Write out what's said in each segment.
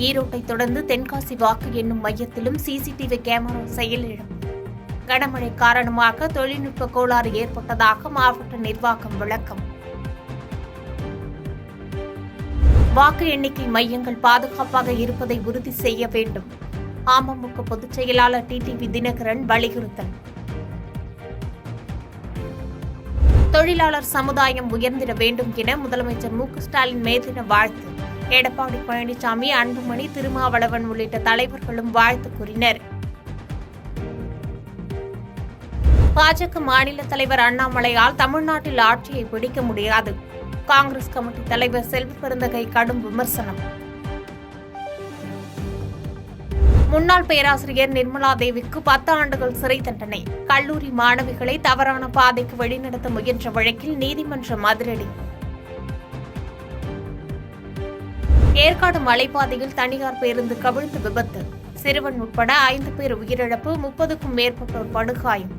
ஈரோட்டை தொடர்ந்து தென்காசி வாக்கு எண்ணும் மையத்திலும் சிசிடிவி கேமரா செயலிழப்பு. கனமழை காரணமாக தொழில்நுட்ப கோளாறு ஏற்பட்டதாக மாவட்ட நிர்வாகம் விளக்கம். வாக்கு எண்ணிக்கை மையங்கள் பாதுகாப்பாக இருப்பதை உறுதி செய்ய வேண்டும். அமமுக பொதுச் செயலாளர் டிடிவி தினகரன் வலியுறுத்தல். தொழிலாளர் சமுதாயம் உயர்ந்திட வேண்டும் என முதலமைச்சர் மு.க.ஸ்டாலின் மேதின வாழ்த்து. எடப்பாடி பழனிசாமி, அன்புமணி, திருமாவளவன் உள்ளிட்ட தலைவர்களும் வாழ்த்து கூறினர். பாஜக மாநில தலைவர் அண்ணாமலையால் தமிழ்நாட்டில் ஆட்சியை பிடிக்க முடியாது. காங்கிரஸ் கமிட்டி தலைவர் செல்வ பெருந்தகை கடும் விமர்சனம். முன்னாள் பேராசிரியர் நிர்மலா தேவிக்கு 10 ஆண்டுகள் சிறை தண்டனை. கல்லூரி மாணவிகளை தவறான பாதைக்கு வழிநடத்த முயன்ற வழக்கில் நீதிமன்றம் அதிரடி. ஏற்காடு மலைப்பாதையில் தனியார் பேருந்து கவிழ்ந்து விபத்து. சிறுவன் உட்பட 5 பேர் உயிரிழப்பு, 30க்கும் மேற்பட்டோர் படுகாயம்.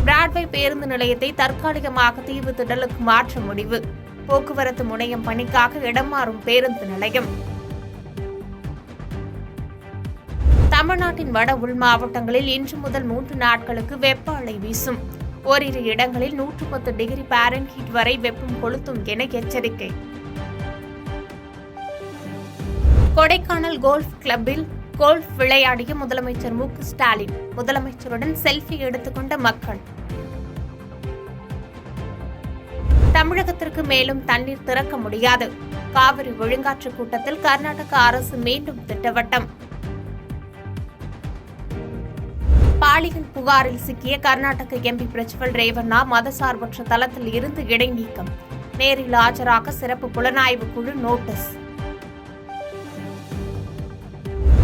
பிராட்வே பேருந்து நிலையத்தை தற்காலிகமாக தீவு திடலுக்கு மாற்ற முடிவு. போக்குவரத்து முனையம் பணிக்காக இடம் மாறும் பேருந்து நிலையம். தமிழ்நாட்டின் வட உள் மாவட்டங்களில் இன்று முதல் 3 நாட்களுக்கு வெப்ப அலை வீசும். ஓரிரு இடங்களில் 110 டிகிரி பாரன்ஹீட் வரை வெப்பம் கொளுத்தும் என எச்சரிக்கை. கொடைக்கானல் கோல்ஃப் கிளப்பில் கோல்ஃப் விளையாடிய முதலமைச்சர் மு.க.ஸ்டாலின். முதலமைச்சருடன் செல்ஃபி எடுத்துக்கொண்ட மக்கள். தமிழகத்திற்கு மேலும் தண்ணீர் திறக்க முடியாது. காவிரி ஒழுங்காற்று கூட்டத்தில் கர்நாடக அரசு மீண்டும் திட்டவட்டம். பாலியல் புகாரில் சிக்கிய கர்நாடக எம்பி பிரஜ்வல் ரேவண்ணா மதசார்பற்ற தளத்தில் இருந்து இடைநீக்கம். நேரில் ஆஜராக சிறப்பு புலனாய்வு குழு நோட்டீஸ்.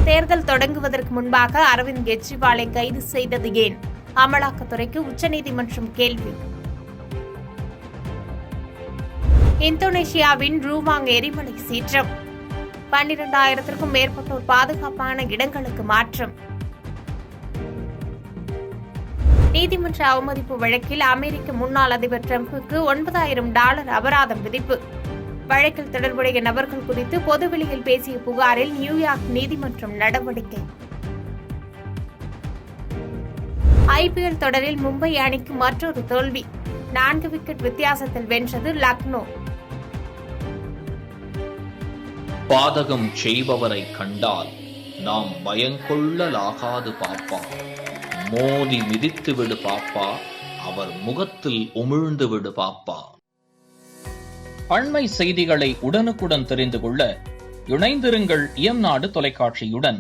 தேர்தல் தொடங்குவதற்கு முன்பாக அரவிந்த் கெஜ்ரிவாலை கைது செய்தது ஏன்? அமலாக்கத்துறைக்கு உச்சநீதிமன்றம் கேள்வி. இந்தோனேஷியாவின் ரூவாங் எரிமலை சீற்றம். 12,000க்கும் மேற்பட்டோர் பாதுகாப்பான இடங்களுக்கு மாற்றம். நீதிமன்ற அவமதிப்பு வழக்கில் அமெரிக்க முன்னாள் அதிபர் டிரம்புக்கு $9,000 அபராதம் விதிப்பு. வழக்கில் தொடர்புடைய நபர்கள் குறித்து பொதுவெளியில் பேசிய புகாரில் நியூயார்க் நீதிமன்றம் நடவடிக்கை. ஐபிஎல் தொடரில் மும்பை அணிக்கு மற்றொரு தோல்வி. 4 விக்கெட் வித்தியாசத்தில் வென்றது லக்னோ. பாதகம் செய்பவரை கண்டால் நாம் பயங்கொள்ளலாகாது பாப்பா. மோதி மிதித்து விடு பாப்பா, அவர் முகத்தில் உமிழ்ந்து விடு பாப்பா. அண்மை செய்திகளை உடனுக்குடன் தெரிந்து கொள்ள இணைந்திருங்கள் இயம்நாடு தொலைக்காட்சியுடன்.